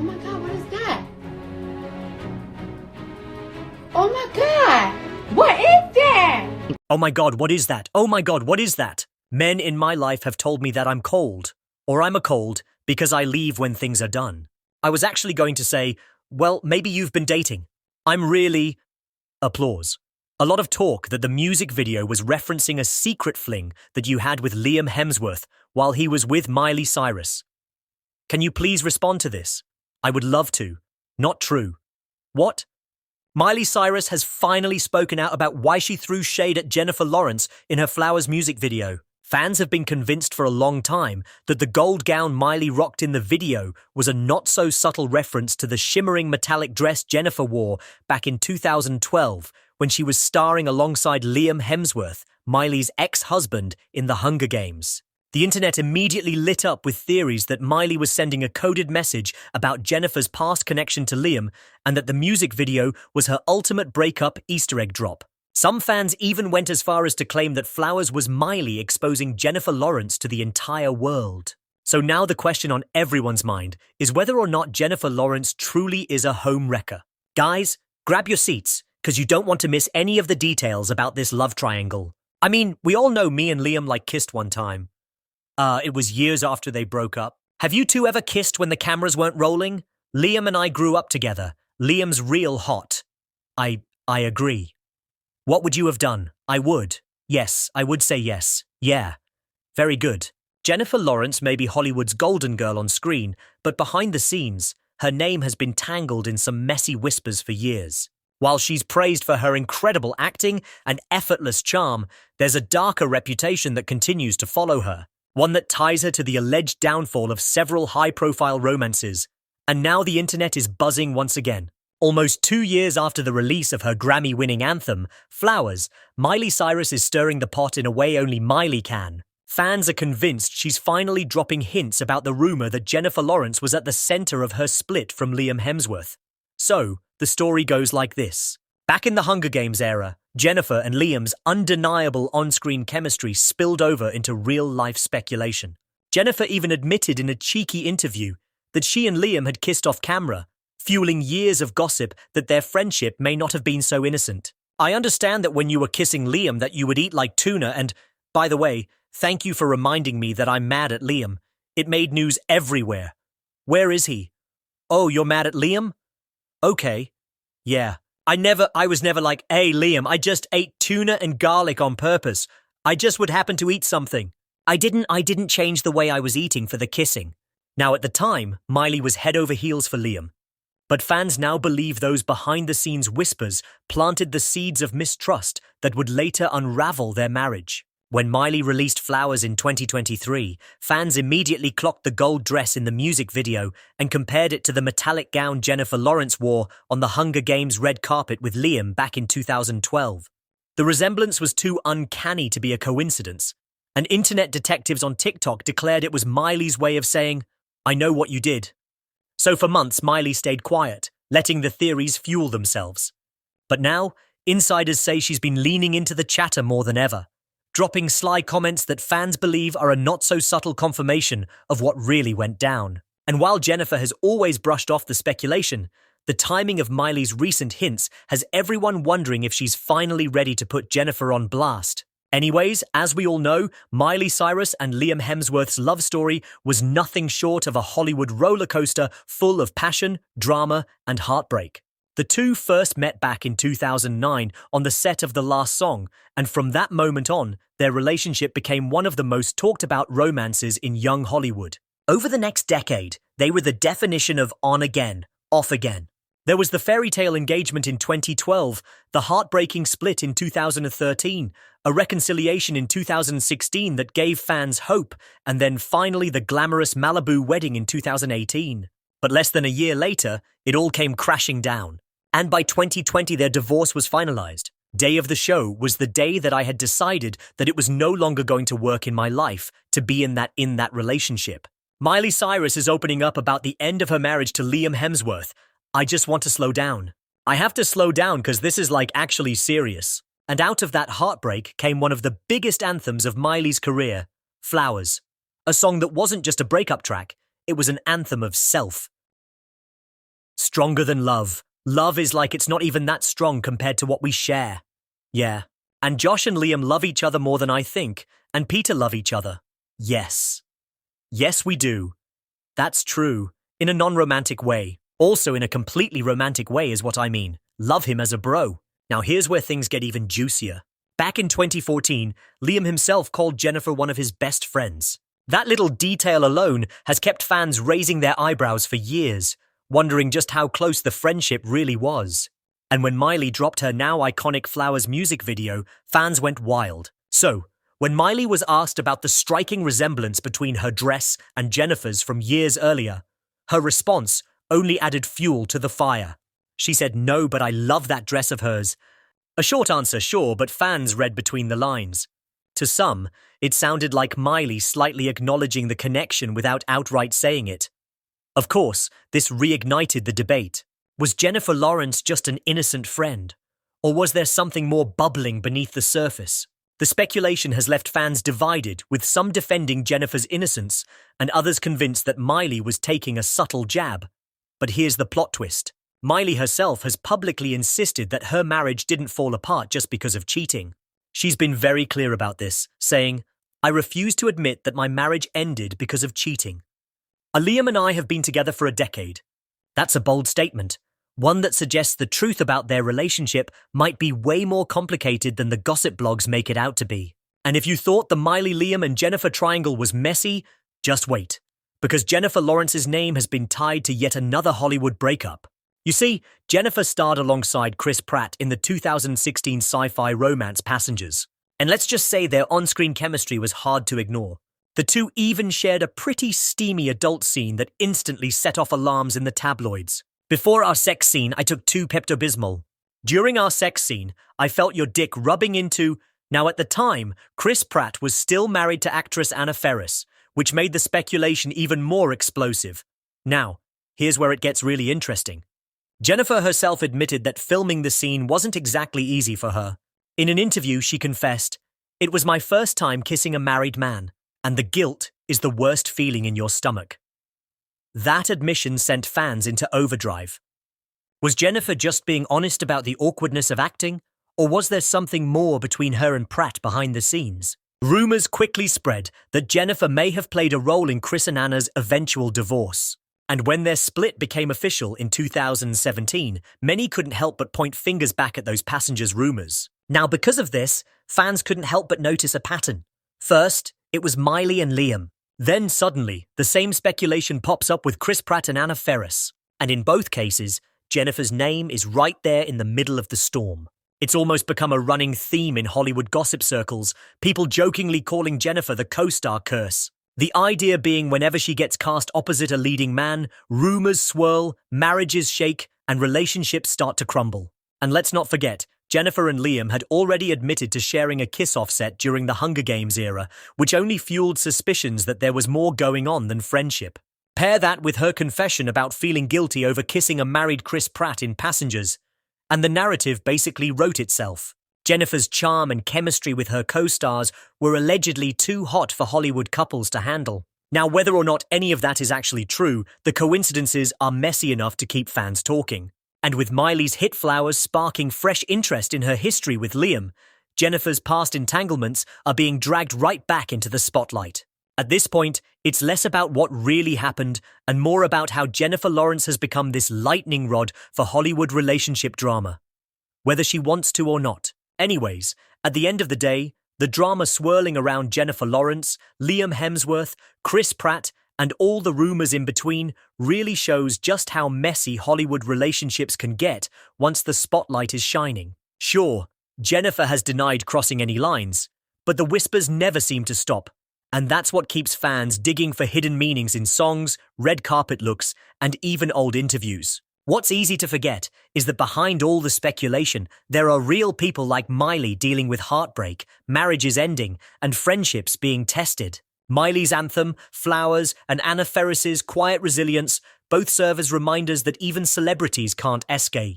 my God, what is that? Oh my God, what is that? Oh my God, what is that? Oh my God, what is that? Men in my life have told me that I'm cold, or I'm a cold because I leave when things are done. I was actually going to say, well, maybe you've been dating. I'm really... Applause. A lot of talk that the music video was referencing a secret fling that you had with Liam Hemsworth while he was with Miley Cyrus. Can you please respond to this? I would love to. Not true. What? Miley Cyrus has finally spoken out about why she threw shade at Jennifer Lawrence in her Flowers music video. Fans have been convinced for a long time that the gold gown Miley rocked in the video was a not-so-subtle reference to the shimmering metallic dress Jennifer wore back in 2012 when she was starring alongside Liam Hemsworth, Miley's ex-husband, in the Hunger Games. The internet immediately lit up with theories that Miley was sending a coded message about Jennifer's past connection to Liam and that the music video was her ultimate breakup Easter egg drop. Some fans even went as far as to claim that Flowers was Miley exposing Jennifer Lawrence to the entire world. So now the question on everyone's mind is whether or not Jennifer Lawrence truly is a home wrecker. Guys, grab your seats, because you don't want to miss any of the details about this love triangle. I mean, we all know me and Liam kissed one time. It was years after they broke up. Have you two ever kissed when the cameras weren't rolling? Liam and I grew up together. Liam's real hot. I agree. What would you have done? I would. Yes, I would say yes. Yeah. Very good. Jennifer Lawrence may be Hollywood's golden girl on screen, but behind the scenes, her name has been tangled in some messy whispers for years. While she's praised for her incredible acting and effortless charm, there's a darker reputation that continues to follow her. One that ties her to the alleged downfall of several high-profile romances. And now the internet is buzzing once again. Almost 2 years after the release of her Grammy-winning anthem, Flowers, Miley Cyrus is stirring the pot in a way only Miley can. Fans are convinced she's finally dropping hints about the rumor that Jennifer Lawrence was at the center of her split from Liam Hemsworth. So, the story goes like this. Back in the Hunger Games era, Jennifer and Liam's undeniable on-screen chemistry spilled over into real-life speculation. Jennifer even admitted in a cheeky interview that she and Liam had kissed off camera, fueling years of gossip that their friendship may not have been so innocent. I understand that when you were kissing Liam that you would eat like tuna and, by the way, thank you for reminding me that I'm mad at Liam. It made news everywhere. Where is he? Oh, you're mad at Liam? Okay. Yeah. I was never like, hey, Liam, I just ate tuna and garlic on purpose. I just would happen to eat something. I didn't change the way I was eating for the kissing. Now, at the time, Miley was head over heels for Liam. But fans now believe those behind-the-scenes whispers planted the seeds of mistrust that would later unravel their marriage. When Miley released Flowers in 2023, fans immediately clocked the gold dress in the music video and compared it to the metallic gown Jennifer Lawrence wore on the Hunger Games red carpet with Liam back in 2012. The resemblance was too uncanny to be a coincidence, and internet detectives on TikTok declared it was Miley's way of saying, I know what you did. So for months, Miley stayed quiet, letting the theories fuel themselves. But now, insiders say she's been leaning into the chatter more than ever, dropping sly comments that fans believe are a not-so-subtle confirmation of what really went down. And while Jennifer has always brushed off the speculation, the timing of Miley's recent hints has everyone wondering if she's finally ready to put Jennifer on blast. Anyways, as we all know, Miley Cyrus and Liam Hemsworth's love story was nothing short of a Hollywood roller coaster full of passion, drama, and heartbreak. The two first met back in 2009 on the set of The Last Song, and from that moment on, their relationship became one of the most talked-about romances in young Hollywood. Over the next decade, they were the definition of on again, off again. There was the fairy tale engagement in 2012, the heartbreaking split in 2013, a reconciliation in 2016 that gave fans hope, and then finally the glamorous Malibu wedding in 2018. But less than a year later, it all came crashing down. And by 2020, their divorce was finalized. Day of the show was the day that I had decided that it was no longer going to work in my life to be in that relationship. Miley Cyrus is opening up about the end of her marriage to Liam Hemsworth. I just want to slow down. I have to slow down because this is actually serious. And out of that heartbreak came one of the biggest anthems of Miley's career, Flowers. A song that wasn't just a breakup track, it was an anthem of self. Stronger than love. Love is like it's not even that strong compared to what we share. Yeah. And Josh and Liam love each other more than I think, and Peter love each other. Yes. Yes, we do. That's true. In a non-romantic way. Also in a completely romantic way is what I mean. Love him as a bro. Now here's where things get even juicier. Back in 2014, Liam himself called Jennifer one of his best friends. That little detail alone has kept fans raising their eyebrows for years, wondering just how close the friendship really was. And when Miley dropped her now iconic Flowers music video, fans went wild. So, when Miley was asked about the striking resemblance between her dress and Jennifer's from years earlier, her response only added fuel to the fire. She said, "No, but I love that dress of hers." A short answer, sure, but fans read between the lines. To some, it sounded like Miley slightly acknowledging the connection without outright saying it. Of course, this reignited the debate. Was Jennifer Lawrence just an innocent friend? Or was there something more bubbling beneath the surface? The speculation has left fans divided, with some defending Jennifer's innocence and others convinced that Miley was taking a subtle jab. But here's the plot twist. Miley herself has publicly insisted that her marriage didn't fall apart just because of cheating. She's been very clear about this, saying, "I refuse to admit that my marriage ended because of cheating. Liam and I have been together for a decade." That's a bold statement, one that suggests the truth about their relationship might be way more complicated than the gossip blogs make it out to be. And if you thought the Miley, Liam and Jennifer triangle was messy, just wait, because Jennifer Lawrence's name has been tied to yet another Hollywood breakup. You see, Jennifer starred alongside Chris Pratt in the 2016 sci-fi romance Passengers. And let's just say their on-screen chemistry was hard to ignore. The two even shared a pretty steamy adult scene that instantly set off alarms in the tabloids. Before our sex scene, I took 2 Pepto-Bismol. During our sex scene, I felt your dick rubbing into... Now at the time, Chris Pratt was still married to actress Anna Faris, which made the speculation even more explosive. Now, here's where it gets really interesting. Jennifer herself admitted that filming the scene wasn't exactly easy for her. In an interview, she confessed, "It was my first time kissing a married man, and the guilt is the worst feeling in your stomach." That admission sent fans into overdrive. Was Jennifer just being honest about the awkwardness of acting, or was there something more between her and Pratt behind the scenes? Rumors quickly spread that Jennifer may have played a role in Chris and Anna's eventual divorce. And when their split became official in 2017, many couldn't help but point fingers back at those Passengers rumors. Now, because of this, fans couldn't help but notice a pattern. First, it was Miley and Liam. Then suddenly, the same speculation pops up with Chris Pratt and Anna Faris. And in both cases, Jennifer's name is right there in the middle of the storm. It's almost become a running theme in Hollywood gossip circles, people jokingly calling Jennifer the co-star curse. The idea being whenever she gets cast opposite a leading man, rumors swirl, marriages shake, and relationships start to crumble. And let's not forget, Jennifer and Liam had already admitted to sharing a kiss-off set during the Hunger Games era, which only fueled suspicions that there was more going on than friendship. Pair that with her confession about feeling guilty over kissing a married Chris Pratt in Passengers, and the narrative basically wrote itself. Jennifer's charm and chemistry with her co-stars were allegedly too hot for Hollywood couples to handle. Now, whether or not any of that is actually true, the coincidences are messy enough to keep fans talking. And with Miley's hit Flowers sparking fresh interest in her history with Liam, Jennifer's past entanglements are being dragged right back into the spotlight. At this point, it's less about what really happened and more about how Jennifer Lawrence has become this lightning rod for Hollywood relationship drama. Whether she wants to or not. Anyways, at the end of the day, the drama swirling around Jennifer Lawrence, Liam Hemsworth, Chris Pratt, and all the rumors in between really shows just how messy Hollywood relationships can get once the spotlight is shining. Sure, Jennifer has denied crossing any lines, but the whispers never seem to stop. And that's what keeps fans digging for hidden meanings in songs, red carpet looks, and even old interviews. What's easy to forget is that behind all the speculation, there are real people like Miley dealing with heartbreak, marriages ending, and friendships being tested. Miley's anthem, Flowers, and Anna Faris's Quiet Resilience both serve as reminders that even celebrities can't escape.